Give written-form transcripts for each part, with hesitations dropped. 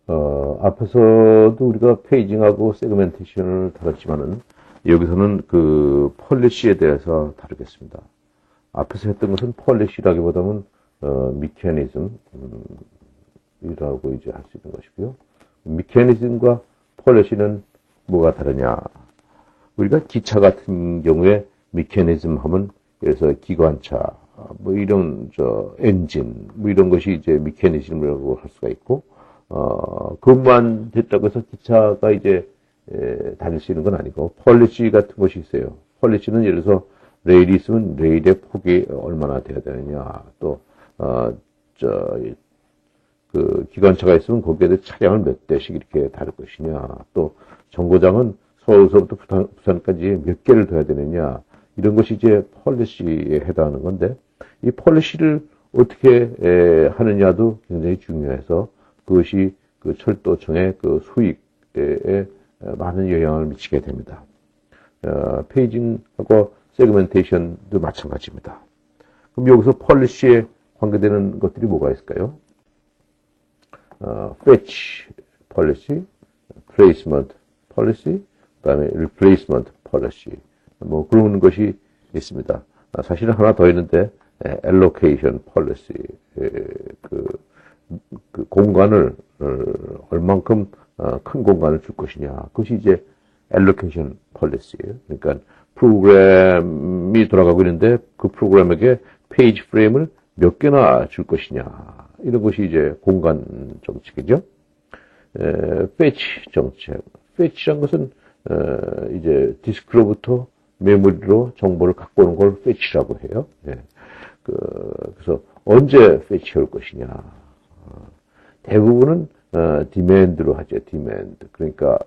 앞에서도 우리가 페이징하고 세그멘테이션을 다뤘지만은 여기서는 그 폴리시에 대해서 다루겠습니다. 앞에서 했던 것은 폴리시라기보다는 미케니즘이라고 이제 할 수 있는 것이고요. 미케니즘과 폴리시는 뭐가 다르냐? 우리가 기차 같은 경우에 미케니즘 하면 그래서 기관차, 뭐 이런 엔진, 뭐 이런 것이 이제 미케니즘이라고 할 수가 있고, 그것만 됐다고 해서 기차가 이제 다닐 수 있는 건 아니고, 폴리시 같은 것이 있어요. 폴리시는 예를 들어서 레일이 있으면 레일의 폭이 얼마나 돼야 되느냐, 또 그 기관차가 있으면 거기에 대해 차량을 몇 대씩 이렇게 다룰 것이냐, 또 정거장은 서울서부터 부산까지 몇 개를 둬야 되느냐, 이런 것이 이제 폴리시에 해당하는 건데, 이 폴리시를 어떻게 하느냐도 굉장히 중요해서 그것이 그 철도청의 그 수익에 많은 영향을 미치게 됩니다. 페이징하고 세그멘테이션도 마찬가지입니다. 그럼 여기서 폴리시에 관계되는 것들이 뭐가 있을까요? fetch policy, placement policy, 그다음에 replacement policy, 뭐 그런 것이 있습니다. 사실은 하나 더 있는데 allocation policy, 그 공간을 얼만큼 큰 공간을 줄 것이냐, 그것이 이제 allocation policy예요. 그러니까 프로그램이 돌아가고 있는데 그 프로그램에게 페이지 프레임을 몇 개나 줄 것이냐, 이런 것이 이제 공간 정책이죠. fetch 정책. fetch란 것은 이제 디스크로부터 메모리로 정보를 갖고 오는 걸 fetch라고 해요. 그래서 언제 fetch 할 것이냐. 대부분은 demand로 하죠. demand. 그러니까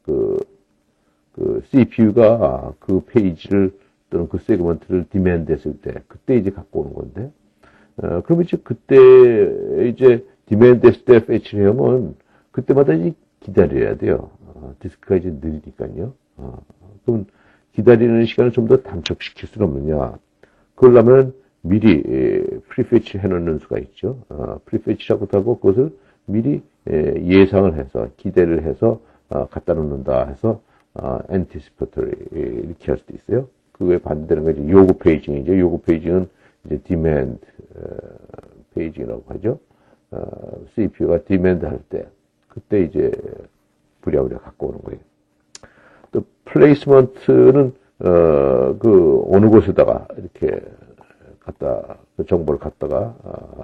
그 CPU가 그 페이지를 또는 그 세그먼트를 demand 했을 때 그때 이제 갖고 오는 건데, 그럼 이제 그때 이제 demand 했을 때 fetch를 하면 그때마다 이제 기다려야 돼요. 디스크가 이제 느리니까요. 그럼 기다리는 시간을 좀 더 단축시킬 수는 없느냐. 그러려면 미리 프리패치 해놓는 수가 있죠. 프리패치라고 하고 그것을 미리 예상을 해서 기대를 해서 갖다 놓는다 해서 anticipatory 이렇게 할 수도 있어요. 그 외에 반대되는 건 이제 요구 페이징이죠. 요구 페이징은 이제 demand 페이징이라고 하죠. CPU가 demand 할 때 그때 이제 부랴부랴 갖고 오는 거예요. 또 플레이스먼트는 그 어느 곳에다가 이렇게 갖다 그 정보를 갖다가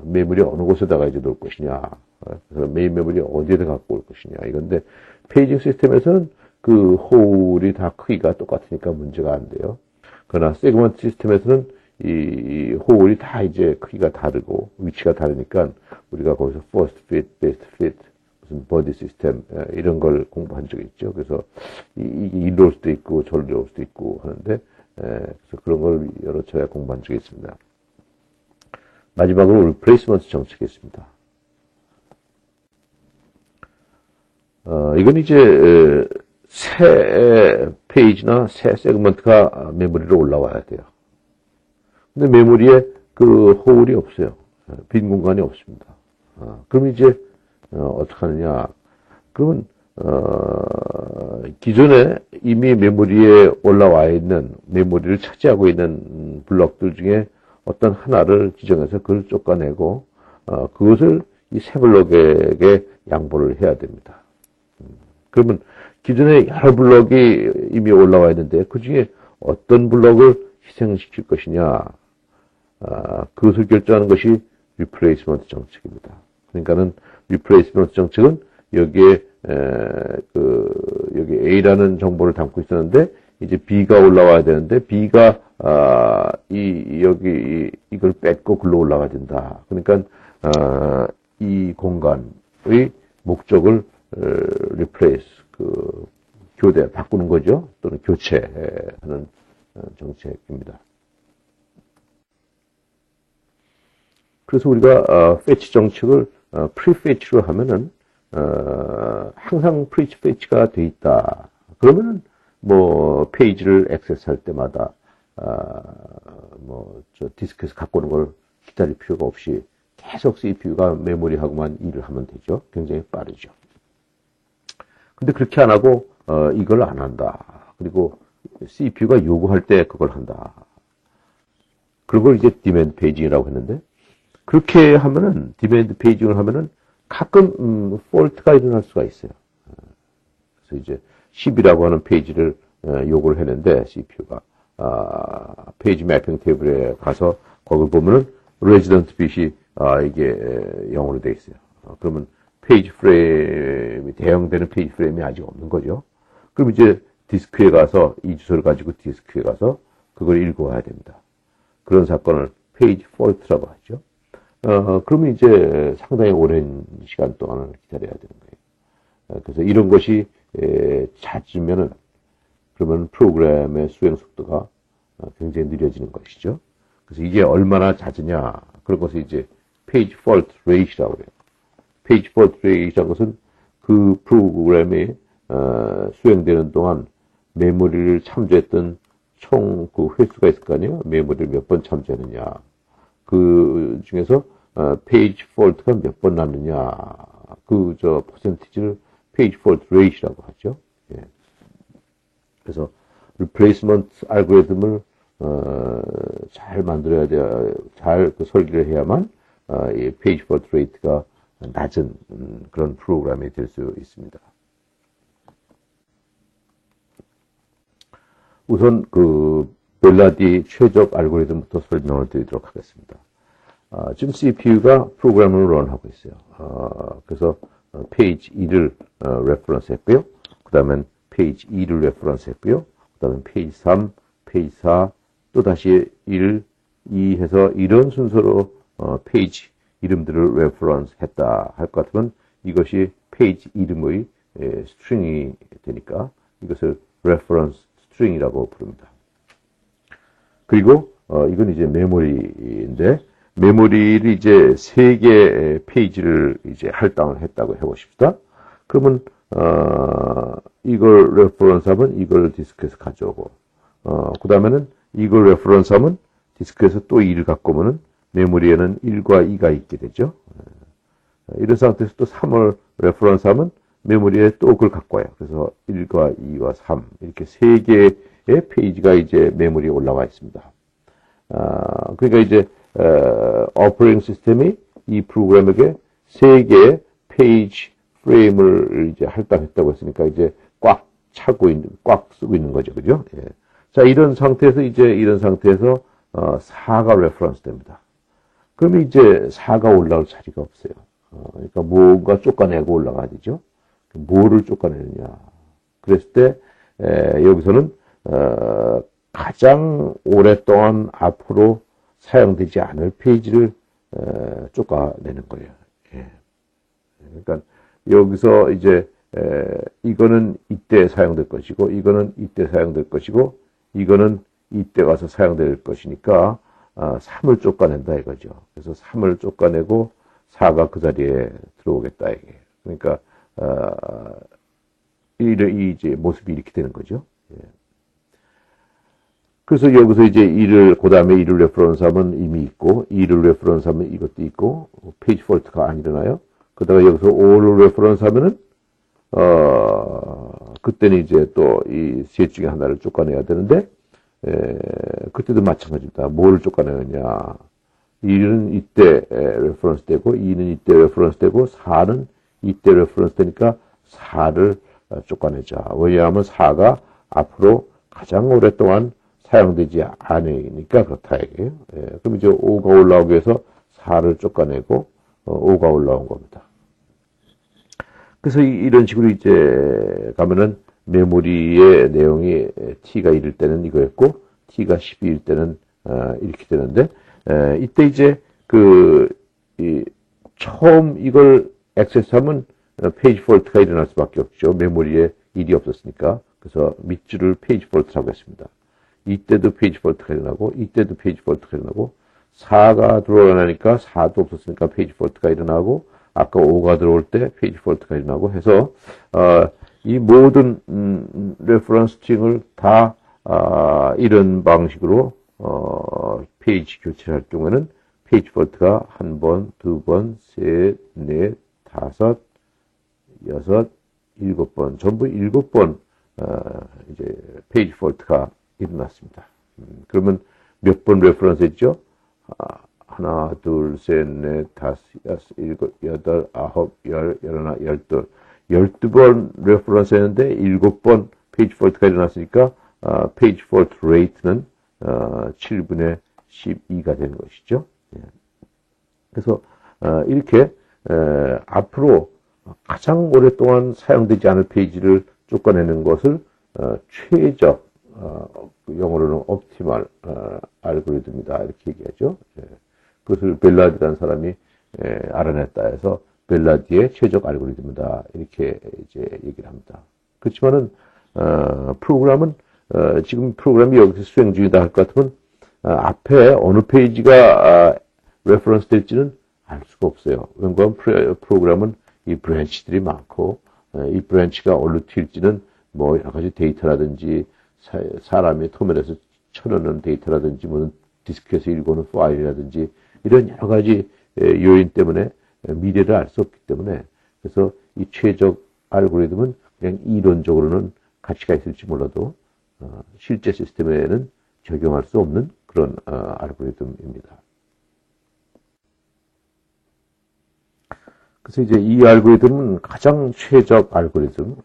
메모리 어느 곳에다가 이제 놓을 것이냐, 그래서 메인 메모리 어디에다 갖고 올 것이냐 이건데, 페이징 시스템에서는 그 홀이 다 크기가 똑같으니까 문제가 안 돼요. 그러나 세그먼트 시스템에서는 이 홀이 다 이제 크기가 다르고 위치가 다르니까 우리가 거기서 first fit, best fit, 무슨 body system 이런 걸 공부한 적이 있죠. 그래서 이게 일로 올 수도 있고 저리로 올 수도 있고 하는데, 그래서 그런 걸 여러 차례 공부한 적이 있습니다. 마지막으로 replacement 정책이 있습니다. 이건 이제 새 페이지나 새 세그먼트가 메모리로 올라와야 돼요. 근데 메모리에 그 홀이 없어요. 빈 공간이 없습니다. 그럼 이제 어떻게 하느냐? 그러면 기존에 이미 메모리에 올라와 있는, 메모리를 차지하고 있는 블록들 중에 어떤 하나를 지정해서 그걸 쫓아내고 그것을 이 새 블록에게 양보를 해야 됩니다. 그러면 기존에 여러 블록이 이미 올라와 있는데 그 중에 어떤 블록을 희생시킬 것이냐, 그것을 결정하는 것이 replacement 정책입니다. 그러니까는 replacement 정책은 여기에 여기 A라는 정보를 담고 있었는데 이제 B가 올라와야 되는데 B가 여기 이걸 뺏고 글로 올라가야 된다. 그러니까 이 공간의 목적을 replace, 바꾸는 거죠. 또는 교체하는 정책입니다. 그래서 우리가 fetch 정책을 prefetch로 하면은 항상 prefetch가 돼 있다. 그러면은 뭐 페이지를 액세스할 때마다 디스크에서 갖고 오는 걸 기다릴 필요가 없이 계속 CPU가 메모리하고만 일을 하면 되죠. 굉장히 빠르죠. 근데 그렇게 안 하고 이걸 안 한다. 그리고 CPU가 요구할 때 그걸 한다. 그걸 이제 디맨드 페이징이라고 했는데 그렇게 하면은 디맨드 페이징을 하면은 가끔 폴트가 일어날 수가 있어요. 그래서 이제 10이라고 하는 페이지를 요구를 했는데 CPU가 페이지 매핑 테이블에 가서 거기 보면은 레지던트 빛이 이게 0으로 돼 있어요. 그러면 페이지 프레임이 대형되는 페이지 프레임이 아직 없는 거죠. 그럼 이제 디스크에 가서 이 주소를 가지고 디스크에 가서 그걸 읽어와야 됩니다. 그런 사건을 페이지 폴트라고 하죠. 그러면 이제 상당히 오랜 시간 동안을 기다려야 되는 거예요. 그래서 이런 것이 잦으면은 그러면 프로그램의 수행 속도가 굉장히 느려지는 것이죠. 그래서 이게 얼마나 잦으냐 그런 것을 이제 페이지 폴트 레이트라고 해요. 페이지 폴트 레이트라는 것은 그 프로그램이 수행되는 동안 메모리를 참조했던 총 그 횟수가 있을 거 아니에요. 메모리를 몇 번 참조했느냐. 그 중에서 페이지 폴트가 몇 번 났느냐. 퍼센티지를 페이지 폴트 레이트라고 하죠. 예. 그래서 리플레이스먼트 알고리즘을 잘 만들어야 돼요. 잘 설계를 해야만 이 페이지 폴트 레이트가 낮은 그런 프로그램이 될 수 있습니다. 우선 그 벨라디 최적 알고리즘부터 설명을 드리도록 하겠습니다. 지금 CPU가 프로그램을 런하고 있어요. 그래서 페이지 2를 레퍼런스 했고요. 그 다음엔 페이지 2를 레퍼런스 했고요. 그 다음엔 페이지 3, 페이지 4, 또 다시 1, 2 해서 이런 순서로 페이지 이름들을 레퍼런스 했다 할 것 같으면 이것이 페이지 이름의 스트링이 되니까 이것을 레퍼런스 스트링이라고 부릅니다. 그리고 이건 이제 메모리인데 메모리를 이제 3개 페이지를 이제 할당을 했다고 해보십시다. 그러면 이걸 레퍼런스하면 이걸 디스크에서 가져오고 그 다음에는 이걸 레퍼런스하면 디스크에서 또 2를 갖고 오면은 메모리에는 1과 2가 있게 되죠. 이런 상태에서 또 3을 레퍼런스하면 메모리에 또 그걸 갖고 와요. 그래서 1과 2와 3 이렇게 3개의 페이지가 이제 메모리에 올라와 있습니다. 그러니까 이제 오퍼레이팅 시스템이 이 프로그램에게 3개의 페이지 프레임을 이제 할당했다고 했으니까 이제 꽉 쓰고 있는 거죠. 그죠? 예. 자, 이런 상태에서 4가 레퍼런스 됩니다. 그러면 이제 4가 올라올 자리가 없어요. 그러니까 뭔가 쫓아내고 올라가야 되죠. 뭐를 쫓아내느냐. 그랬을 때, 여기서는, 가장 오랫동안 앞으로 사용되지 않을 페이지를, 쫓아내는 거예요. 예. 그러니까 여기서 이제, 이거는 이때 사용될 것이고, 이거는 이때 사용될 것이고, 이거는 이때 가서 사용될 것이니까, 3을 쫓아낸다 이거죠. 그래서 3을 쫓아내고 4가 그 자리에 들어오겠다 이게. 그러니까 이 이제 모습이 이렇게 되는 거죠. 예. 그래서 여기서 이제 그 다음에 2를 레퍼런스하면 이미 있고 2를 레퍼런스하면 이것도 있고 페이지 폴트가 안 일어나요. 그러다가 여기서 5를 레퍼런스하면은 그때는 이제 또 이 셋 중에 하나를 쫓아내야 되는데 그때도 마찬가지입니다. 뭐를 쫓아내느냐. 1은 이때 레퍼런스 되고 2는 이때 레퍼런스 되고 4는 이때 레퍼런스 되니까 4를 쫓아내자. 왜냐하면 4가 앞으로 가장 오랫동안 사용되지 않으니까 그렇다 이게요. 그럼 이제 5가 올라오기 위해서 4를 쫓아내고 5가 올라온 겁니다. 그래서 이런 식으로 이제 가면은 메모리의 내용이 T가 1일 때는 이거였고 T가 12일 때는 이렇게 되는데 이때 이제 처음 이걸 액세스하면 페이지 폴트가 일어날 수밖에 없죠. 메모리에 1이 없었으니까. 그래서 밑줄을 페이지 폴트라고 했습니다. 이때도 페이지 폴트가 일어나고 이때도 페이지 폴트가 일어나고 4가 들어오려니까 4도 없었으니까 페이지 폴트가 일어나고 아까 5가 들어올 때 페이지 폴트가 일어나고 해서 이 모든 레퍼런스 스트링을 다 이런 방식으로 페이지 교체를 할 경우에는 페이지 폴트가 한 번, 두 번, 셋, 넷, 다섯, 여섯, 전부 7번, 이제 페이지 폴트가 일어났습니다. 그러면 몇 번 레퍼런스 했죠? 하나, 둘, 셋, 넷, 다섯, 여섯, 일곱, 여덟, 아홉, 열, 열하나, 열둘. 12번 레퍼런스 했는데 7번 페이지 폴트가 일어났으니까, 페이지 폴트 레이트는, 7분의 12가 되는 것이죠. 예. 그래서, 이렇게, 앞으로 가장 오랫동안 사용되지 않을 페이지를 쫓아내는 것을, 최적, 영어로는 옵티멀, 알고리즘이다. 이렇게 얘기하죠. 예. 그것을 벨라디라는 사람이, 알아냈다 해서, 벨라디의 최적 알고리즘이다. 이렇게 이제 얘기를 합니다. 그렇지만은, 프로그램은, 지금 프로그램이 여기서 수행 중이다 할 것 같으면, 앞에 어느 페이지가, 레퍼런스 될지는 알 수가 없어요. 왜냐하면 프로그램은 이 브랜치들이 많고, 이 브랜치가 어디로 튈지는 뭐 여러 가지 데이터라든지, 사람이 터미널에서 쳐넣는 데이터라든지, 뭐 디스크에서 읽어오는 파일이라든지, 이런 여러 가지 요인 때문에 미래를 알 수 없기 때문에, 그래서 이 최적 알고리즘은 그냥 이론적으로는 가치가 있을지 몰라도, 실제 시스템에는 적용할 수 없는 그런 알고리즘입니다. 그래서 이제 이 알고리즘은 가장 최적 알고리즘,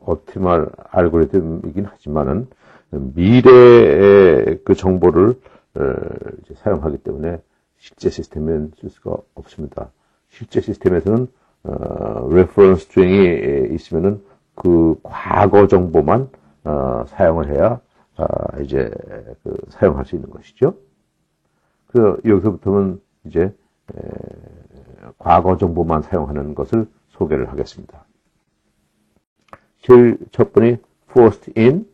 옵티멀 알고리즘이긴 하지만은 미래의 그 정보를 이제 사용하기 때문에 실제 시스템에는 쓸 수가 없습니다. 실제 시스템에서는 레퍼런스 스트링이 있으면은 그 과거 정보만 사용을 해야 이제 사용할 수 있는 것이죠. 그 여기서부터는 이제 과거 정보만 사용하는 것을 소개를 하겠습니다. 제일 첫 번이 first in,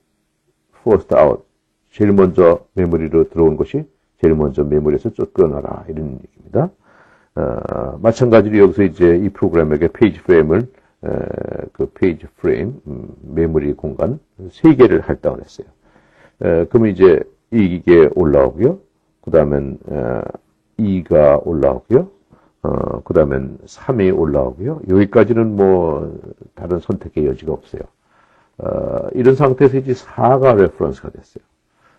first out. 제일 먼저 메모리로 들어온 것이 제일 먼저 메모리에서 쫓겨나라 이런 얘기입니다. 마찬가지로 여기서 이제 이 프로그램에게 페이지 프레임을 그 페이지 프레임 메모리 공간 3개를 할당을 했어요. 그러면 이제 이게 올라오고요. 그 다음엔 2가 올라오고요. 그 다음엔 3이 올라오고요. 여기까지는 뭐 다른 선택의 여지가 없어요. 이런 상태에서 이제 4가 레퍼런스가 됐어요.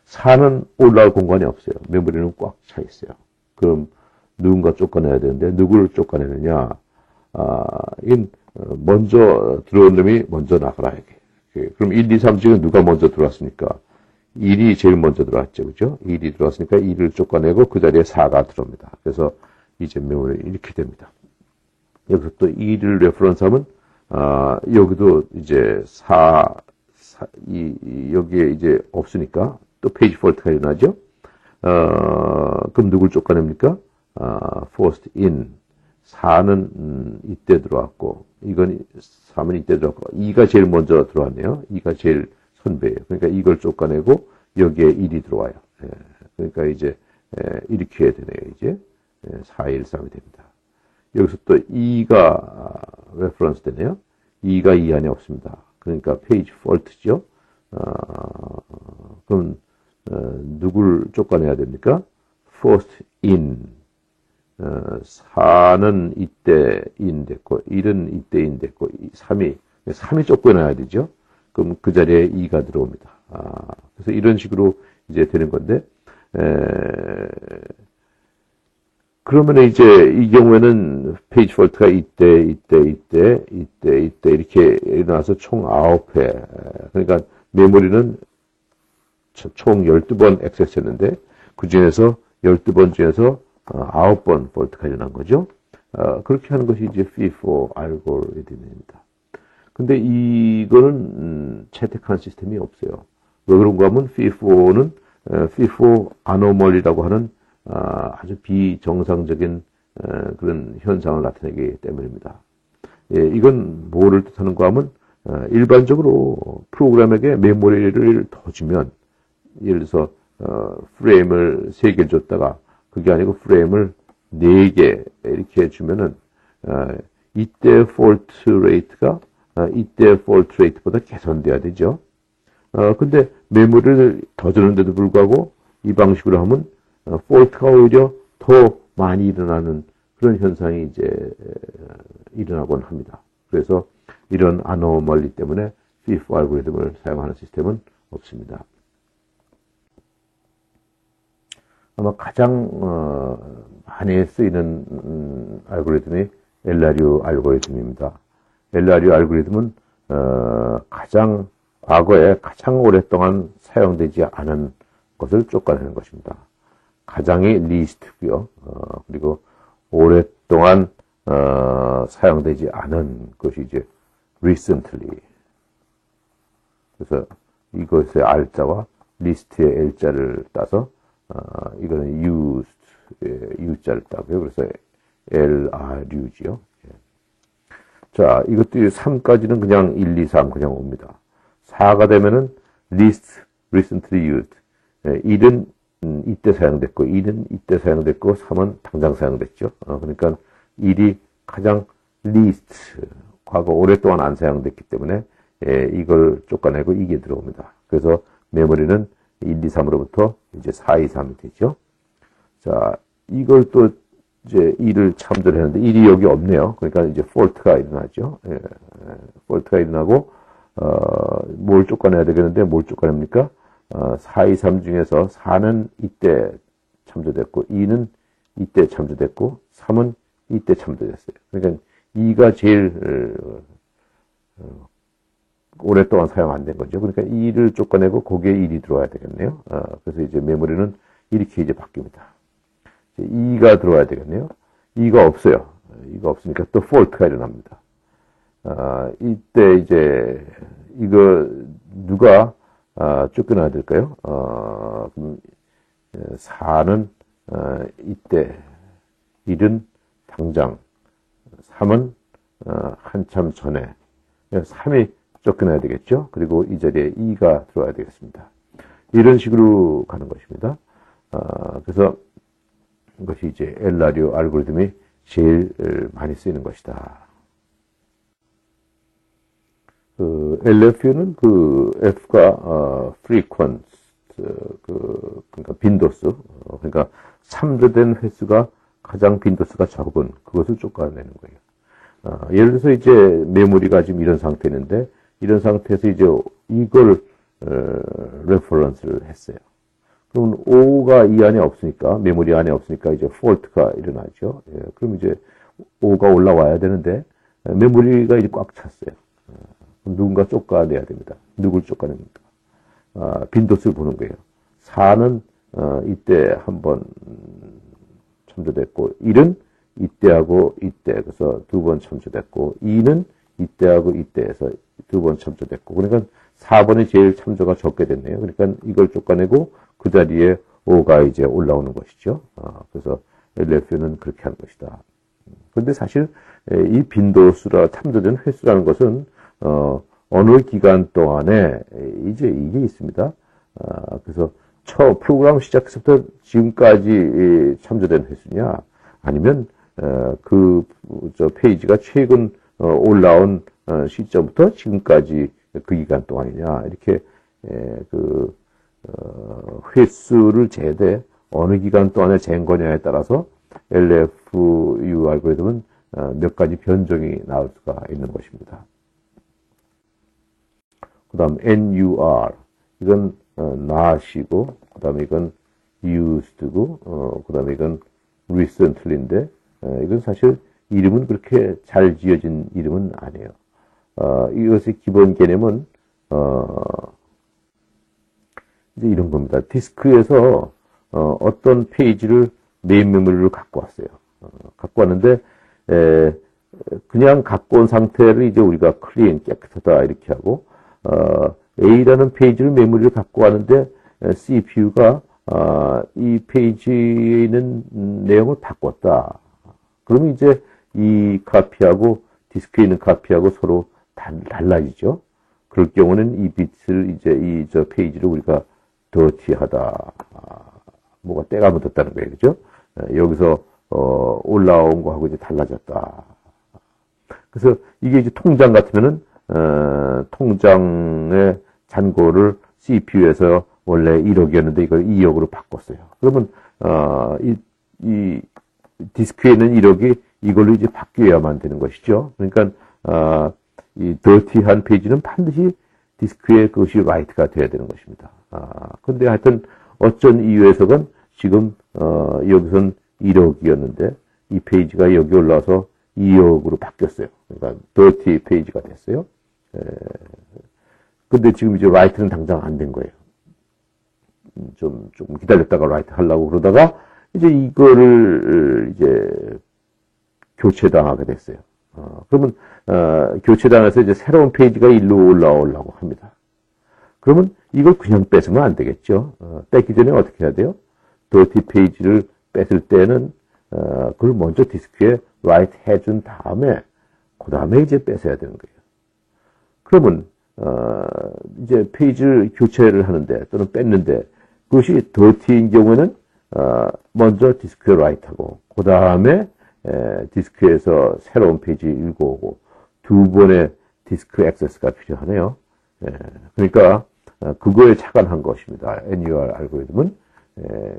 4는 올라올 공간이 없어요. 메모리는 꽉 차 있어요. 그럼 누군가 쫓아내야 되는데 누구를 쫓아내느냐? 먼저 들어온 놈이 먼저 나가라 이게. 그럼 1, 2, 3 중에 누가 먼저 들어왔습니까? 1이 제일 먼저 들어왔죠, 그죠? 1이 들어왔으니까 1을 쫓아내고 그 자리에 4가 들어옵니다. 그래서 이제 메모리 이렇게 됩니다. 여기서 또 2를 레퍼런스하면 여기도 이제 4, 여기에 이제 없으니까 또 페이지 폴트가 일어나죠. 그럼 누굴 쫓아냅니까? first in. 4는 이때 들어왔고, 이건 3은 이때 들어왔고, 2가 제일 먼저 들어왔네요. 2가 제일 선배예요. 그러니까 이걸 쫓아내고, 여기에 1이 들어와요. 그러니까 이제, 이렇게 해야 되네요, 이제. 4, 1, 3이 됩니다. 여기서 또 2가 레퍼런스 되네요. 2가 이 안에 없습니다. 그러니까 페이지 폴트죠. 그럼, 누굴 쫓아내야 됩니까? first in. 4는 이때 인 됐고, 1은 이때 인 됐고, 3이 쫓겨나야 되죠. 그럼 그 자리에 2가 들어옵니다. 그래서 이런 식으로 이제 되는 건데, 그러면 이제 이 경우에는 페이지 폴트가 이때 이렇게 일어나서 총 9회. 그러니까 메모리는 총 12번 액세스 했는데, 그 중에서 12번 중에서 9번 폴트가 일어난 거죠. 그렇게 하는 것이 이제 FIFO 알고리즘입니다. 근데 이거는 채택한 시스템이 없어요. 왜 그런가 하면 FIFO는 FIFO 아노멀리라고 하는 아주 비정상적인 그런 현상을 나타내기 때문입니다. 예, 이건 뭐를 뜻하는가 하면 일반적으로 프로그램에게 메모리를 더 주면 예를 들어서 프레임을 3개 줬다가 그게 아니고 프레임을 4개 이렇게 주면은 이때 폴트 레이트가 이때 폴트 레이트보다 개선돼야 되죠. 근데 메모리를 더 주는데도 불구하고 이 방식으로 하면 폴트가 오히려 더 많이 일어나는 그런 현상이 이제 일어나곤 합니다. 그래서 이런 아노멀리 때문에 FIFO 알고리즘을 사용하는 시스템은 없습니다. 아마 가장 많이 쓰이는 알고리즘이 LRU 알고리즘입니다. LRU 알고리즘은 과거에 가장 오랫동안 사용되지 않은 것을 쫓아내는 것입니다. 가장이 least고요. 그리고 오랫동안 사용되지 않은 것이 이제 recently. 그래서 이것의 R자와 least의 L자를 따서 이거는 used, U자를 따고요. 그래서 LRU지요. 자, 이것도 3까지는 그냥 1, 2, 3 그냥 옵니다. 4가 되면은 least, recently used. 1은 이때 사용됐고, 2는 이때 사용됐고, 3은 당장 사용됐죠. 그러니까 1이 가장 least, 과거 오랫동안 안 사용됐기 때문에 이걸 쫓아내고 이게 들어옵니다. 그래서 메모리는 1, 2, 3으로부터 이제 4, 2, 3이 되죠. 자, 이걸 또 이제 1을 참조를 했는데 1이 여기 없네요. 그러니까 이제 폴트가 일어나죠. 폴트가 일어나고 뭘 쫓아내야 되겠는데 뭘 쫓아냅니까? 4, 2, 3 중에서 4는 이때 참조됐고 2는 이때 참조됐고 3은 이때 참조됐어요. 그러니까 2가 제일 오랫동안 사용 안 된 거죠. 그러니까 2를 쫓아내고 거기에 1이 들어와야 되겠네요. 그래서 이제 메모리는 이렇게 이제 바뀝니다. 2가 들어와야 되겠네요. 2가 없어요. 2가 없으니까 또 폴트가 일어납니다. 이때 이제 이거 누가 쫓겨나야 될까요? 그럼 4는 이때, 1은 당장, 3은 한참 전에, 3이 쫓겨나야 되겠죠? 그리고 이 자리에 2가 들어와야 되겠습니다. 이런 식으로 가는 것입니다. 그래서 이것이 이제 LRU 알고리즘이 제일 많이 쓰이는 것이다. LFU는 F가 frequency, 그러니까 빈도수, 그러니까 참조된 횟수가 가장 빈도수가 적은 그것을 쫓아내는 거예요. 예를 들어서 이제 메모리가 지금 이런 상태인데 이런 상태에서 이제 이걸 레퍼런스를 했어요. 그럼 5가 이 안에 없으니까 메모리 안에 없으니까 이제 폴트가 일어나죠. 그럼 이제 5가 올라와야 되는데 메모리가 이제 꽉 찼어요. 누군가 쫓아내야 됩니다. 누굴 쫓아냅니까? 빈도수를 보는 거예요. 4는 이때 한번 참조됐고 1은 이때하고 이때 그래서 2번 참조됐고 2는 이때하고 이때에서 2번 참조됐고 그러니까 4번이 제일 참조가 적게 됐네요. 그러니까 이걸 쫓아내고 그 자리에 5가 이제 올라오는 것이죠. 그래서 LFU는 그렇게 하는 것이다. 그런데 사실 이 빈도수라 참조된 횟수라는 것은 어느 기간 동안에 이제 이게 있습니다. 그래서 프로그램 시작해서부터 지금까지 참조된 횟수냐 아니면 저 페이지가 최근 올라온 시점부터 지금까지 그 기간 동안이냐 이렇게 횟수를 재되 어느 기간 동안에 잰 거냐에 따라서 LFU 알고리즘은 몇 가지 변종이 나올 수가 있는 것입니다. 그 다음 NUR 이건 not이고 그 다음에 이건 used고 그 다음에 이건 recently인데 이건 사실 이름은 그렇게 잘 지어진 이름은 아니에요. 이것의 기본 개념은 이제 이런 겁니다. 디스크에서 어떤 페이지를 메인 메모리로 갖고 왔어요. 갖고 왔는데 그냥 갖고 온 상태를 이제 우리가 클린 깨끗하다 이렇게 하고 A라는 페이지를 메모리를 갖고 왔는데 CPU가 이 페이지에 있는 내용을 바꿨다. 그러면 이제 이 카피하고 디스크에 있는 카피하고 서로 달라지죠. 그럴 경우는 이 빛을 이제 저 페이지를 우리가 더티하다. 뭐가 때가 묻었다는 거예요. 그죠? 여기서 올라온 거하고 이제 달라졌다. 그래서 이게 이제 통장 같으면은 통장의 잔고를 CPU에서 원래 1억이었는데 이걸 2억으로 바꿨어요. 그러면 이 디스크에 있는 1억이 이걸로 이제 바뀌어야만 되는 것이죠. 그러니까 이 더티한 페이지는 반드시 디스크에 그것이 라이트가 돼야 되는 것입니다. 근데 하여튼 어쩐 이유에서건 지금 여기선 1억이었는데 이 페이지가 여기 올라와서 2억으로 바뀌었어요. 그러니까 더티 페이지가 됐어요. 근데 지금 이제 라이트는 당장 안 된 거예요. 좀 기다렸다가 라이트 하려고 그러다가 이제 이거를 이제 교체당하게 됐어요. 그러면 교체당해서 이제 새로운 페이지가 일로 올라오려고 합니다. 그러면 이걸 그냥 뺏으면 안 되겠죠. 뺏기 전에 어떻게 해야 돼요? 더티 페이지를 뺏을 때는 그걸 먼저 디스크에 라이트 해준 다음에 그 다음에 이제 뺏어야 되는 거예요. 그러면 이제 페이지를 교체를 하는데 또는 뺐는데 그것이 더티인 경우에는 먼저 디스크에 라이트하고 그 다음에 디스크에서 새로운 페이지 읽어오고 두 번의 디스크 액세스가 필요하네요. 그러니까 그거에 착안한 것입니다. NUR 알고리즘은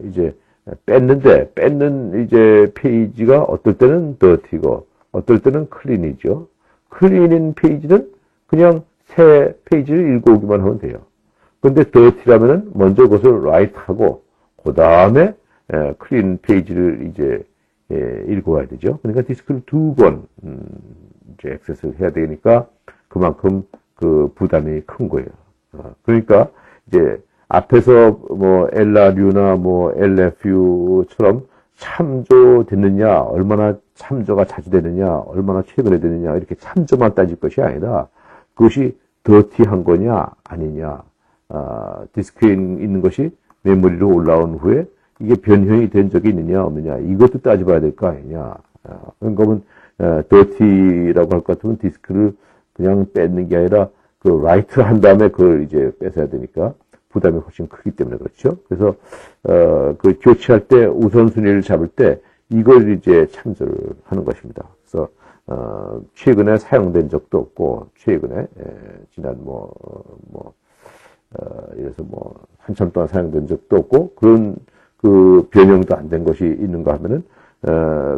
이제 뺏는 이제 페이지가 어떨 때는 더티고 어떨 때는 클린이죠. 클린인 페이지는 그냥 새 페이지를 읽어오기만 하면 돼요. 근데 더티라면은 먼저 그것을 라이트하고 그 다음에 클린 페이지를 이제 읽어와야 되죠. 그러니까 디스크를 두 번 이제 액세스를 해야 되니까 그만큼 그 부담이 큰 거예요. 그러니까 이제 앞에서 뭐 LRU나 뭐 LFU처럼 참조됐느냐, 얼마나 참조가 자주 되느냐, 얼마나 최근에 되느냐 이렇게 참조만 따질 것이 아니라 그것이 더티한 거냐 아니냐, 디스크에 있는 것이 메모리로 올라온 후에 이게 변형이 된 적이 있느냐 없느냐 이것도 따져봐야 될 거 아니냐. 그러면 더티라고 할 것 같으면 디스크를 그냥 뺏는 게 아니라 그 라이트 한 다음에 그걸 이제 뺏어야 되니까 부담이 훨씬 크기 때문에 그렇죠. 그래서 그 교체할 때 우선순위를 잡을 때 이걸 이제 참조를 하는 것입니다. 그래서 최근에 사용된 적도 없고 최근에 지난 이래서 한참 동안 사용된 적도 없고 그런 그 변형도 안 된 것이 있는가 하면은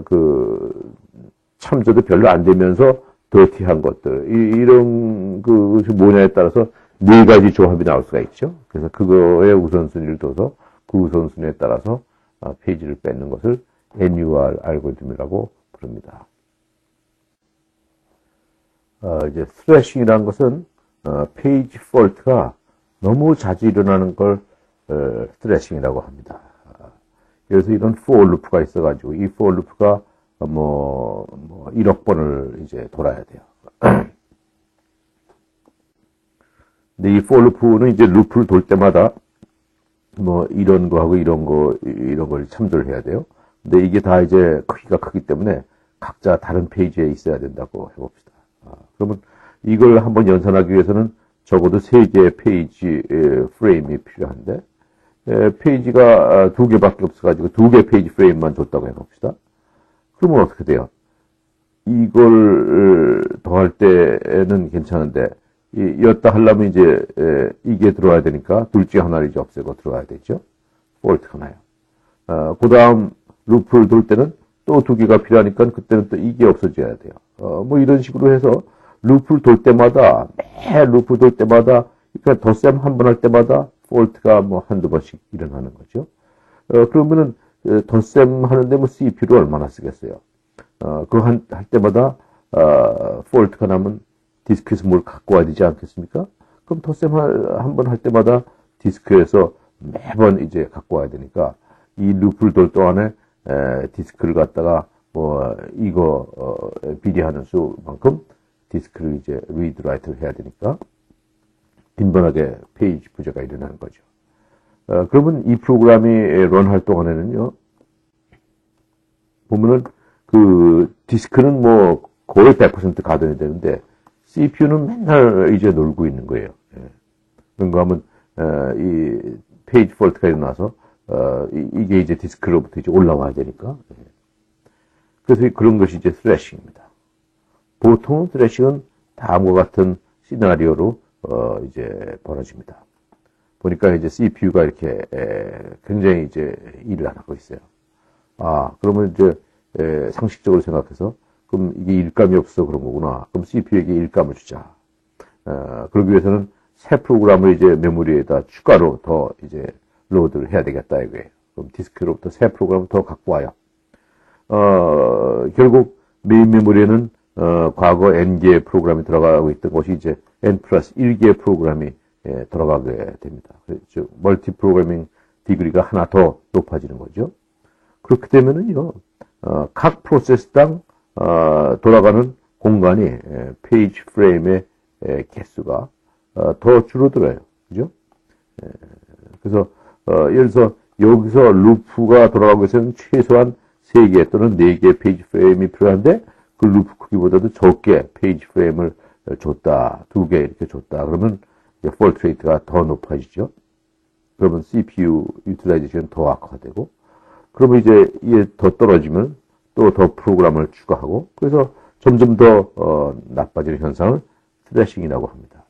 그 참조도 별로 안 되면서 더티한 것들 이런 그것이 뭐냐에 따라서 네 가지 조합이 나올 수가 있죠. 그래서 그거에 우선순위를 둬서 그 우선순위에 따라서 페이지를 뺏는 것을 NUR 알고리즘이라고 부릅니다. 이제 스트레싱이라는 것은 페이지 폴트가 너무 자주 일어나는 걸 스트레싱이라고 합니다. 그래서 이런 for 루프가 있어가지고 이 for 루프가 1억 번을 이제 돌아야 돼요. 근데 이 for 루프는 이제 루프를 돌 때마다 이런 거하고 이런 걸 참조를 해야 돼요. 근데 이게 다 이제 크기가 크기 때문에 각자 다른 페이지에 있어야 된다고 해봅시다. 그러면 이걸 한번 연산하기 위해서는 적어도 3개의 페이지 프레임이 필요한데 페이지가 2개밖에 없어가지고 2개 페이지 프레임만 줬다고 해봅시다. 그러면 어떻게 돼요? 이걸 더할 때는 괜찮은데 였다 하려면 이제 이게 들어와야 되니까 둘 중에 하나를 이제 없애고 들어와야 되죠. 폴트가 나요. 그 다음 루프를 돌 때는 또 2개가 필요하니까 그때는 또 이게 없어져야 돼요. 이런 식으로 해서 루프를 돌 때마다 매 루프 돌 때마다 그러니까 덧셈 한 번 할 때마다 폴트가 한두 번씩 일어나는 거죠. 그러면은 덧셈 하는데 CPU를 얼마나 쓰겠어요? 그거 할 때마다 폴트가 나면 디스크에서 뭘 갖고 와야 되지 않겠습니까? 그럼 덧셈 한 번 할 때마다 디스크에서 매번 이제 갖고 와야 되니까 이 루프를 돌 동안에 디스크를 갖다가 이거 비례하는 수만큼 디스크를 이제 리드 라이트를 해야 되니까 빈번하게 페이지 부재가 일어나는 거죠. 그러면 이 프로그램이 런할 동안에는요, 보면은 그 디스크는 거의 100% 가동이 되는데 CPU는 맨날 이제 놀고 있는 거예요. 그런가 하면 이 페이지 폴트가 일어나서 이게 이제 디스크로부터 이제 올라와야 되니까. 그래서 그런 것이 이제 스레싱입니다. 보통 스레싱은 다음과 같은 시나리오로 이제 벌어집니다. 보니까 이제 CPU가 이렇게 굉장히 이제 일을 안 하고 있어요. 그러면 이제 상식적으로 생각해서 그럼 이게 일감이 없어 그런 거구나. 그럼 CPU에게 일감을 주자. 그러기 위해서는 새 프로그램을 이제 메모리에다 추가로 더 이제 로드를 해야 되겠다 이거예요. 그럼 디스크로부터 새 프로그램을 더 갖고 와요. 결국 메인 메모리에는 과거 n개의 프로그램이 들어가고 있던 것이 이제 n 플러스 1개의 프로그램이 들어가게 됩니다. 즉 멀티 프로그래밍 디그리가 하나 더 높아지는 거죠. 그렇게 되면은요, 각 프로세스당 돌아가는 공간이 페이지 프레임의 개수가 더 줄어들어요. 그죠? 그래서 예를 들어서 여기서 루프가 돌아가기 위해서는 최소한 3개 또는 4개의 페이지 프레임이 필요한데 그 루프 크기보다도 적게 페이지 프레임을 줬다. 2개 이렇게 줬다. 그러면 폴트 레이트가 더 높아지죠. 그러면 CPU 유틸라이제이션 더 악화되고 그러면 이제 이게 더 떨어지면 또 더 프로그램을 추가하고 그래서 점점 더 나빠지는 현상을 스트레싱이라고 합니다.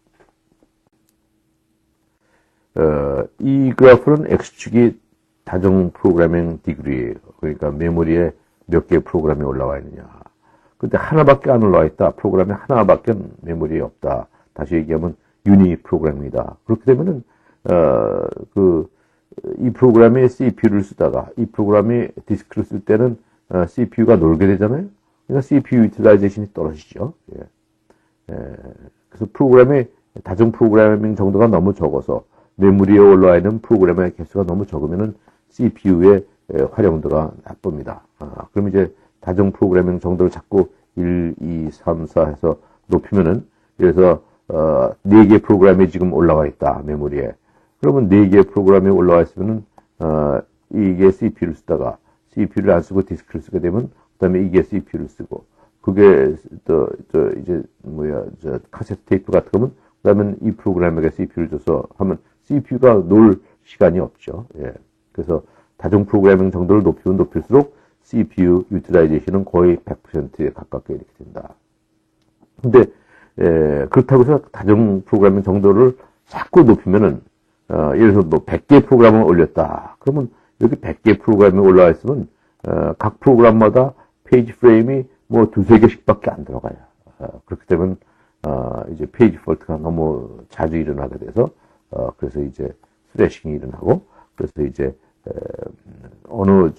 이 그래프는 X축이 다중 프로그래밍 디그리예요. 그러니까 메모리에 몇 개의 프로그램이 올라와 있느냐. 근데 하나밖에 안 올라와 있다. 프로그램이 하나밖에 메모리에 없다. 다시 얘기하면 유니 프로그램이다. 그렇게 되면은 이 프로그램이 CPU를 쓰다가 이 프로그램이 디스크를 쓸 때는 CPU가 놀게 되잖아요. 그러니까 CPU 유틸라이제이션이 떨어지죠. 그래서 프로그램의 다중 프로그래밍 정도가 너무 적어서 메모리에 올라와 있는 프로그램의 개수가 너무 적으면은 CPU의 활용도가 나쁩니다. 그럼 이제 다중 프로그래밍 정도를 자꾸 1, 2, 3, 4 해서 높이면은 그래서 4개 프로그램이 지금 올라와 있다 메모리에. 그러면 4개의 프로그램이 올라와 있으면은 이게 CPU를 쓰다가 CPU를 안 쓰고 디스크를 쓰게 되면 그다음에 이게 CPU를 쓰고 그게 이제 카세트 테이프 같은 거면 그다음에 이 프로그램에게 CPU를 줘서 하면 CPU가 놀 시간이 없죠. 그래서 다중 프로그래밍 정도를 높이면 높일수록 CPU 유틸라이제이션은 거의 100%에 가깝게 이렇게 된다. 근데 그렇다고 해서 다중 프로그래밍 정도를 자꾸 높이면은 예를 들어서 뭐 100개 프로그램을 올렸다. 그러면 이렇게 100개 프로그램이 올라와 있으면 각 프로그램마다 페이지 프레임이 뭐 2-3개씩밖에 안 들어가요. 그렇게 되면 이제 페이지 폴트가 너무 자주 일어나게 돼서 그래서 이제 스트레싱이 일어나고 그래서 이제 어느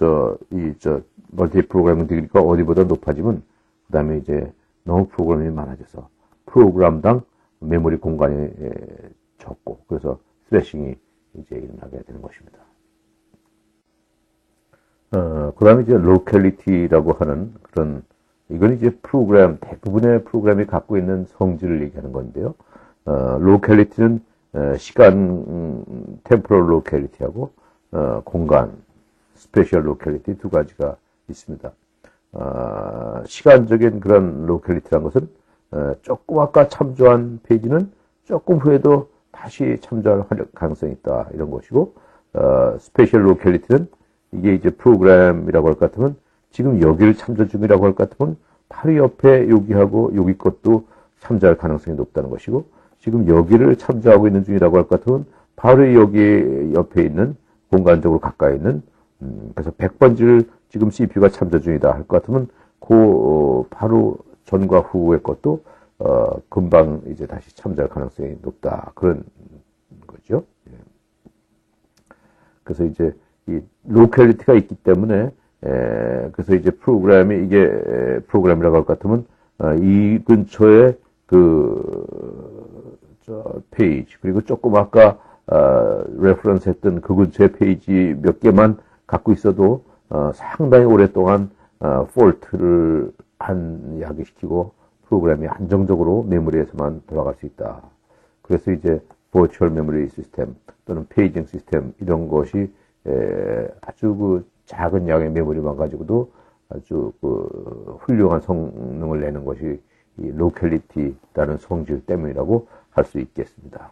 멀티 프로그래밍 디그리가 어디보다 높아지면 그다음에 이제 너무 프로그램이 많아져서 프로그램당 메모리 공간이 적고 그래서 스트레싱이 이제 일어나게 되는 것입니다. 그다음에 이제 로컬리티라고 하는 그런 이건 이제 프로그램 대부분의 프로그램이 갖고 있는 성질을 얘기하는 건데요. 로컬리티는 시간 템포럴 로컬리티하고 공간 스페셜 로컬리티 두 가지가 있습니다. 시간적인 그런 로컬리티라는 것은 조금 아까 참조한 페이지는 조금 후에도 다시 참조할 가능성이 있다 이런 것이고 스페셜 로컬리티는 이게 이제 프로그램이라고 할 것 같으면 지금 여기를 참조 중이라고 할 것 같으면 바로 옆에 여기하고 여기 것도 참조할 가능성이 높다는 것이고 지금 여기를 참조하고 있는 중이라고 할 것 같으면 바로 여기 옆에 있는 공간적으로 가까이 있는 그래서 100번지를 지금 CPU가 참조 중이다 할 것 같으면 바로 전과 후의 것도 금방 이제 다시 참조할 가능성이 높다 그런 거죠. 그래서 이제 이 로컬리티가 있기 때문에 그래서 이제 프로그램이 이게 프로그램이라고 할 것 같으면 이 근처에 페이지 그리고 조금 아까 레퍼런스 했던 그 근처의 페이지 몇 개만 갖고 있어도 상당히 오랫동안 폴트를 안 야기시키고 프로그램이 안정적으로 메모리에서만 돌아갈 수 있다. 그래서 이제 버추얼 메모리 시스템 또는 페이징 시스템 이런 것이 아주 그 작은 양의 메모리만 가지고도 아주 그 훌륭한 성능을 내는 것이 이 로컬리티라는 성질 때문이라고 할 수 있겠습니다.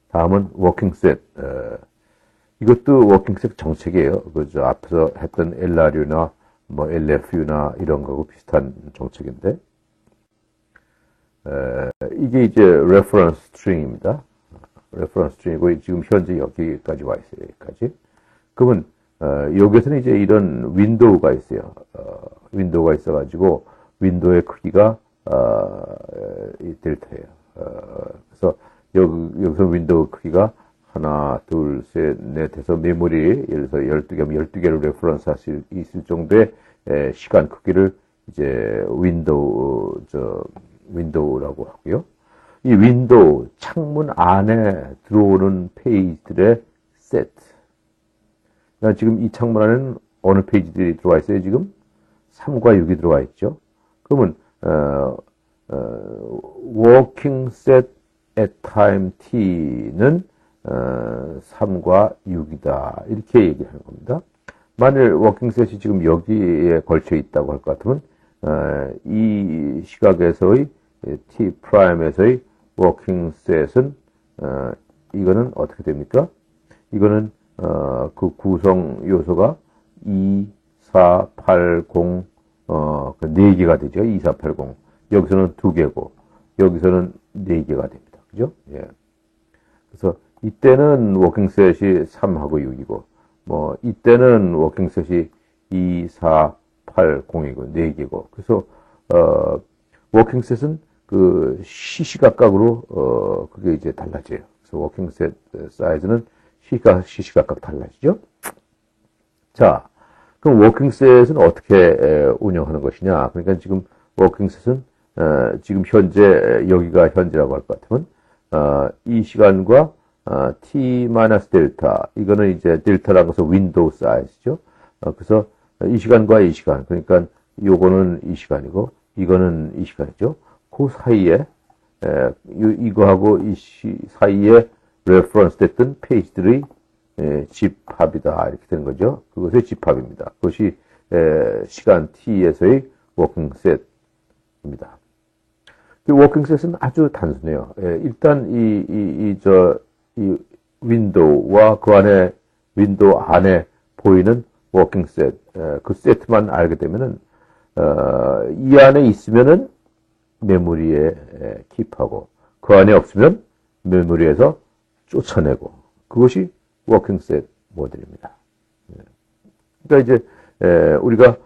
다음은 워킹셋. 이것도 워킹셋 정책이에요. 그저 앞에서 했던 LRU나 뭐 LFU나 이런 거하고 비슷한 정책인데 이게 이제 reference string입니다. reference string이고 지금 현재 여기까지 와 있어요. 여기까지. 그러면 여기에서는 이제 이런 윈도우가 있어요. 윈도우가 있어가지고, 윈도우의 크기가, 이 델타예요. 그래서 여기서 윈도우 크기가 하나, 둘, 셋, 넷 해서 메모리, 예를 들어서 12개면 12개를 레퍼런스 할 수 있을 정도의 시간 크기를 이제 윈도우라고 하고요. 이 윈도우, 창문 안에 들어오는 페이지들의 세트. 그러니까 지금 이 창문 안에는 어느 페이지들이 들어와 있어요, 지금? 3과 6이 들어와 있죠. 그러면, working set at time t는 3과 6이다. 이렇게 얘기하는 겁니다. 만일 워킹셋이 지금 여기에 걸쳐 있다고 할 것 같으면, 이 시각에서의 t 프라임에서의 워킹셋은, 이거는 어떻게 됩니까? 이거는, 그 구성 요소가 2, 4, 8, 0, 그 4개가 되죠. 2, 4, 8, 0. 여기서는 2개고, 여기서는 4개가 됩니다. 그죠? 예. 그래서, 이때는 워킹셋이 3하고 6이고, 이때는 워킹셋이 2, 4, 8, 0이고, 4개고. 그래서, 워킹셋은 그 시시각각으로, 그게 이제 달라져요. 그래서 워킹셋 사이즈는 시시각각 달라지죠. 자, 그럼 워킹셋은 어떻게 운영하는 것이냐. 그러니까 지금 워킹셋은, 지금 현재, 여기가 현재라고 할 것 같으면, 이 시간과 t-델타, 이거는 이제 델타라는 것은 윈도우 사이즈죠. 그래서 이 시간과 이 시간, 그러니까 요거는 이 시간이고, 이거는 이 시간이죠. 그 사이에, 이거하고 이 사이에 레퍼런스 됐던 페이지들의 집합이다. 이렇게 되는 거죠. 그것의 집합입니다. 그것이 시간 t에서의 워킹셋입니다. 워킹셋은 아주 단순해요. 일단 이 윈도우와 그 안에, 윈도우 안에 보이는 워킹셋, 그 세트만 알게 되면은, 이 안에 있으면은 메모리에 킵하고, 그 안에 없으면 메모리에서 쫓아내고, 그것이 워킹셋 모델입니다. 그러니까 이제, 우리가,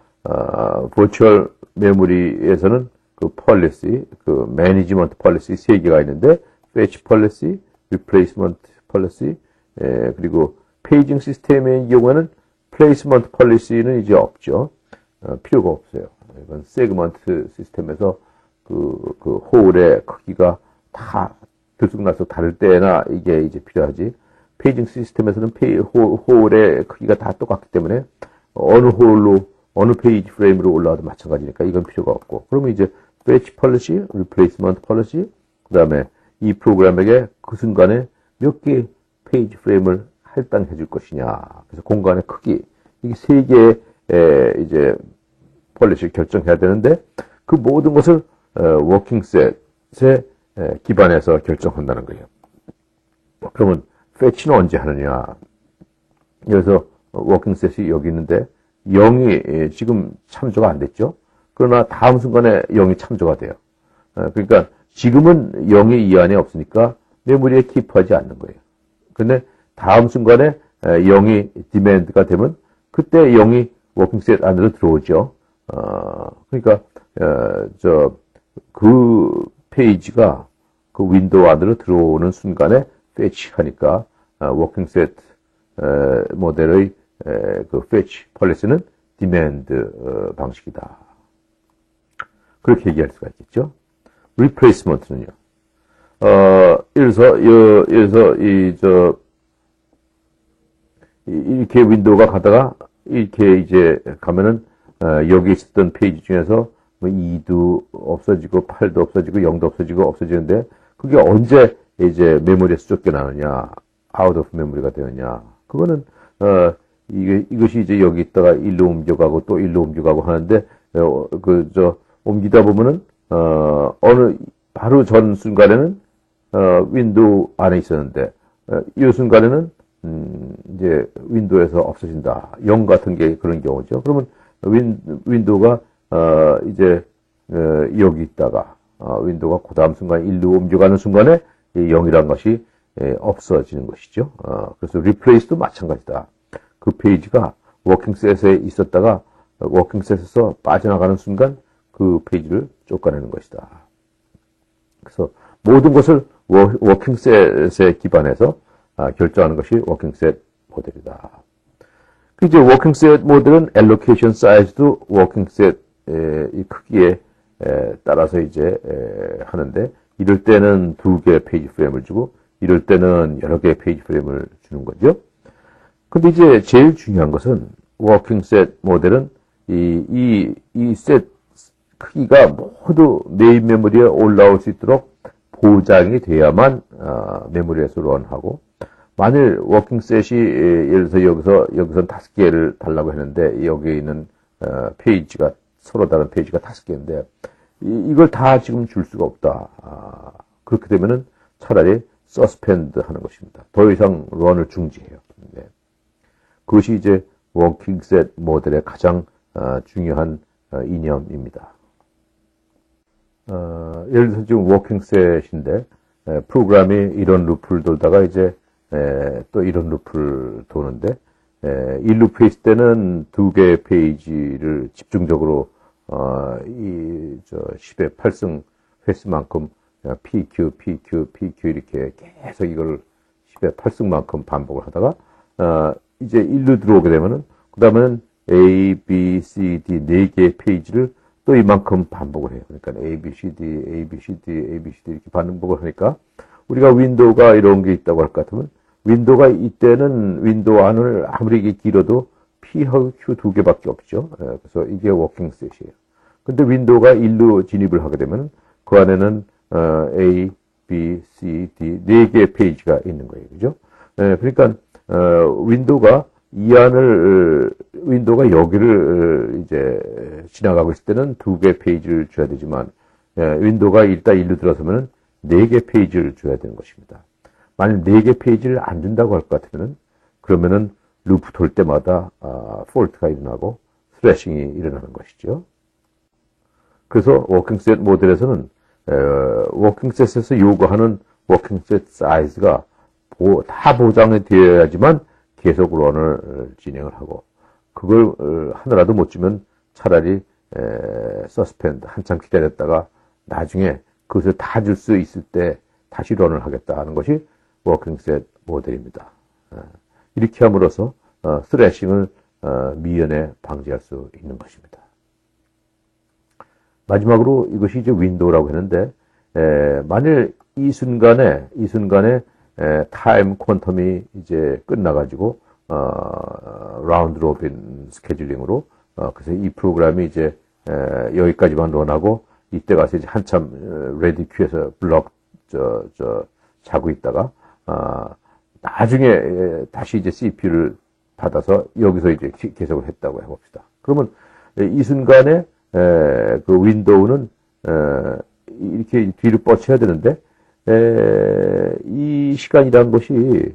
버추얼 메모리에서는 그 폴리시, 그 매니지먼트 폴리시 3개가 있는데, fetch policy, replacement policy, 그리고 페이징 시스템의 경우에는 플레이스먼트 폴리시는 이제 없죠. 필요가 없어요. 이건 세그먼트 시스템에서 그 홀의 크기가 다 들쑥날쑥 다를 때나 이게 이제 필요하지. 페이징 시스템에서는 홀의 크기가 다 똑같기 때문에 어느 홀로, 어느 페이지 프레임으로 올라와도 마찬가지니까 이건 필요가 없고. 그러면 이제 fetch policy, replacement policy, 그 다음에 이 프로그램에게 그 순간에 몇 개의 페이지 프레임을 할당해 줄 것이냐. 그래서 공간의 크기. 이게 3개의 이제 폴리시를 결정해야 되는데 그 모든 것을 워킹셋에 기반해서 결정한다는 거예요. 그러면 fetch는 언제 하느냐. 그래서 워킹셋이 여기 있는데 0이 지금 참조가 안 됐죠. 그러나 다음 순간에 0이 참조가 돼요. 그러니까 지금은 0이 이 안에 없으니까 메모리에 킵하지 않는 거예요. 근데 다음 순간에 0이 디맨드가 되면 그때 0이 워킹셋 안으로 들어오죠. 그러니까 그 페이지가 그 윈도우 안으로 들어오는 순간에 fetch 하니까 워킹셋 모델의 그 fetch 폴리시는 demand 방식이다. 그렇게 얘기할 수가 있겠죠. replacement는요. 예를 들어서 이렇게 윈도우가 가다가 이렇게 이제 가면은 여기 있었던 페이지 중에서 뭐 2도 없어지고 8도 없어지고 0도 없어지고 없어지는데 그게 언제 이제 메모리에서 쫓겨나느냐, out of memory가 되느냐. 그거는 이것이 이제 여기 있다가 일로 옮겨가고 또 일로 옮겨가고 하는데 옮기다 보면은 바로 전 순간에는 윈도우 안에 있었는데 이 순간에는 이제 윈도우에서 없어진다. 0 같은 게 그런 경우죠. 그러면 윈도우가 이제 여기 있다가 윈도우가 그 다음 순간 일로 옮겨가는 순간에 0이라는 것이 없어지는 것이죠. 그래서 replace도 마찬가지다. 그 페이지가 워킹셋에 있었다가 워킹셋에서 빠져나가는 순간 그 페이지를 쫓아내는 것이다. 그래서 모든 것을 워킹셋에 기반해서 결정하는 것이 워킹셋 모델이다. 이제 워킹셋 모델은 allocation 사이즈도 워킹셋 이 크기에 따라서 이제 하는데, 이럴 때는 2개의 페이지 프레임을 주고 이럴 때는 여러 개의 페이지 프레임을 주는 거죠. 근데 이제 제일 중요한 것은 워킹셋 모델은 이 셋 크기가 모두 메인 메모리에 올라올 수 있도록 보장이 돼야만 메모리에서 런하고, 만일 워킹셋이 예를 들어서 여기서 5개를 달라고 했는데 여기에 있는 페이지가 서로 다른 페이지가 5개인데 이걸 다 지금 줄 수가 없다. 그렇게 되면은 차라리 서스펜드 하는 것입니다. 더 이상 런을 중지해요. 네. 그것이 이제 워킹셋 모델의 가장 중요한 이념입니다. 예를 들어서 지금 워킹셋인데 프로그램이 이런 루프를 돌다가 이제 또 이런 루프를 도는데, 이 루프에 있을 때는 2개의 페이지를 집중적으로 10의 8승 횟수만큼 PQ, PQ, PQ 이렇게 계속 이걸 10의 8승만큼 반복을 하다가 이제 1로 들어오게 되면은 그 다음에는 A, B, C, D 4개의 페이지를 또 이만큼 반복을 해요. 그러니까 A, B, C, D, A, B, C, D, A, B, C, D 이렇게 반복을 하니까, 우리가 윈도우가 이런 게 있다고 할 것 같으면 윈도우가 이때는 윈도우 안을 아무리 길어도 P하고 Q 2개밖에 없죠. 그래서 이게 워킹셋이에요. 근데 윈도우가 1로 진입을 하게 되면 그 안에는 A, B, C, D 4개의 페이지가 있는 거예요. 그죠? 그러니까 윈도우가 윈도우가 여기를 이제 지나가고 있을 때는 2개 페이지를 줘야 되지만, 윈도우가 일단 1로 들어서면은 4개 페이지를 줘야 되는 것입니다. 만약 4개 페이지를 안 준다고 할 것 같으면은, 그러면은 루프 돌 때마다 폴트가 일어나고 스트레싱이 일어나는 것이죠. 그래서 워킹셋 모델에서는 워킹셋에서 요구하는 워킹셋 사이즈가 다 보장이 되어야지만 계속 런을 진행을 하고, 그걸 하나라도 못 주면 차라리 서스펜드 한참 기다렸다가 나중에 그것을 다 줄 수 있을 때 다시 런을 하겠다 하는 것이 워킹셋 모델입니다. 이렇게 함으로써 스트레싱을 미연에 방지할 수 있는 것입니다. 마지막으로 이것이 이제 윈도우라고 했는데, 만일 이 순간에 타임 퀀텀이 이제 끝나가지고 라운드 로빈 스케줄링으로 그래서 이 프로그램이 이제 여기까지만 런하고, 이때 가서 이제 한참 레디 큐에서 블럭 자고 있다가 나중에 다시 이제 CPU를 받아서 여기서 이제 계속을 했다고 해봅시다. 그러면 이 순간에 그 윈도우는 이렇게 뒤로 뻗쳐야 되는데, 이 시간이란 것이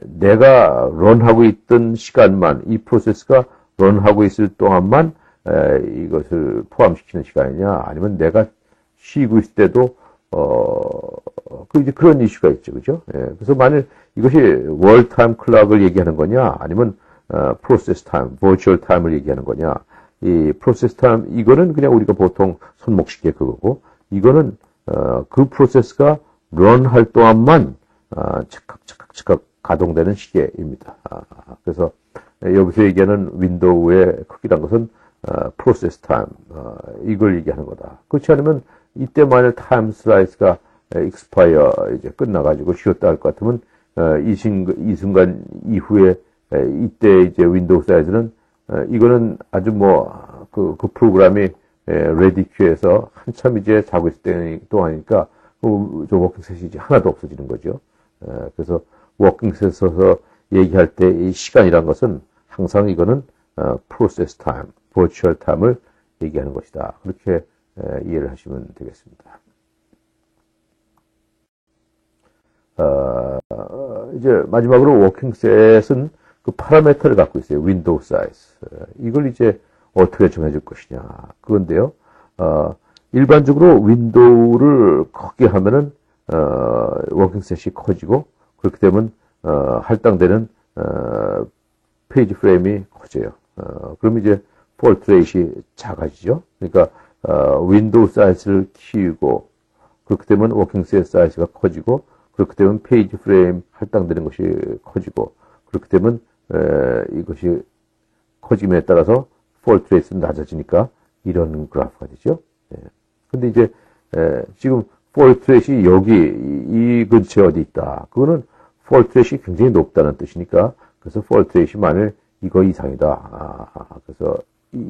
내가 런하고 있던 시간만, 이 프로세스가 런하고 있을 동안만 이것을 포함시키는 시간이냐, 아니면 내가 쉬고 있을 때도 이제 그런 이슈가 있죠, 그죠? 그래서 만일 이것이 월 타임 클락을 얘기하는 거냐, 아니면 프로세스 타임, 버추얼 타임을 얘기하는 거냐. 이 프로세스 타임, 이거는 그냥 우리가 보통 손목시계 그거고, 이거는 그 프로세스가 런할 동안만 즉각 가동되는 시계입니다. 그래서 여기서 얘기하는 윈도우의 크기란 것은 프로세스 타임, 이걸 얘기하는 거다. 그렇지 않으면 이때 만약 타임 슬라이스가 익스파이어 이제 끝나가지고 쉬었다 할 것 같으면 이 순간 이후에 이때 이제 윈도우 사이즈는 이거는 아주 그 프로그램이 레디 큐에서 한참 이제 자고 있을 때 동안이니까 저 워킹셋이 이제 하나도 없어지는 거죠. 그래서 워킹셋에서 얘기할 때 이 시간이란 것은 항상 이거는 프로세스 타임, 버추얼 타임을 얘기하는 것이다. 그렇게 이해를 하시면 되겠습니다. 이제 마지막으로 워킹셋은 그 파라미터를 갖고 있어요. 윈도우 사이즈. 이걸 이제 어떻게 정해줄 것이냐. 그건데요. 일반적으로 윈도우를 크게 하면은 워킹셋이 커지고, 그렇게 되면 할당되는 페이지 프레임이 커져요. 그럼 이제 폴트 레이트이 작아지죠. 그러니까 윈도우 사이즈를 키우고 그렇게 되면 워킹 셋 사이즈가 커지고 그렇게 되면 페이지 프레임 할당되는 것이 커지고 그렇게 되면 이것이 커짐에 따라서 폴트 레이트는 낮아지니까 이런 그래프가 되죠. 근데 이제 지금 폴트 레이트이 여기 이 근처에 어디 있다. 그거는 폴트 레이트이 굉장히 높다는 뜻이니까 그래서 폴트 레이트이 만일 이거 이상이다. 그래서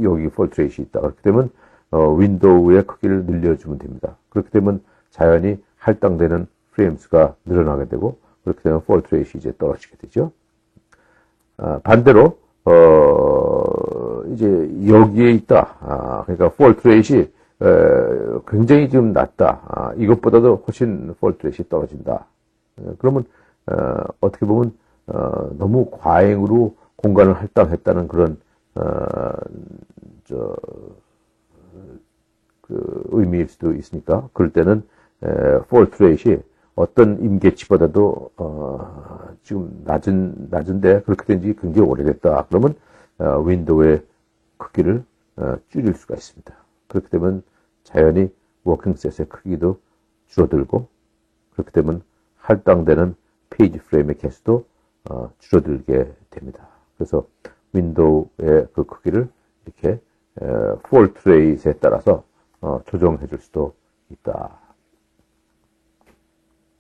여기 폴트 레이트이 있다. 그렇게 되면 윈도우의 크기를 늘려주면 됩니다. 그렇게 되면 자연히 할당되는 프레임 수가 늘어나게 되고 그렇게 되면 폴트 레이트이 이제 떨어지게 되죠. 반대로 이제 여기에 있다. 그러니까 폴트 레이트이 굉장히 지금 낮다. 이것보다도 훨씬 폴트 레이트이 떨어진다. 그러면 어떻게 보면 너무 과잉으로 공간을 할당했다는 그런 그 의미일 수도 있으니까 그럴 때는 폴트 레이트이 어떤 임계치보다도 지금 낮은데 그렇게 된 지 굉장히 오래됐다. 그러면 윈도우의 크기를 줄일 수가 있습니다. 그렇게 되면 자연히 워킹 셋의 크기도 줄어들고 그렇게 되면 할당되는 페이지 프레임의 개수도 줄어들게 됩니다. 그래서 윈도우의 그 크기를 이렇게 폴트 레이트에 따라서 조정해 줄 수도 있다.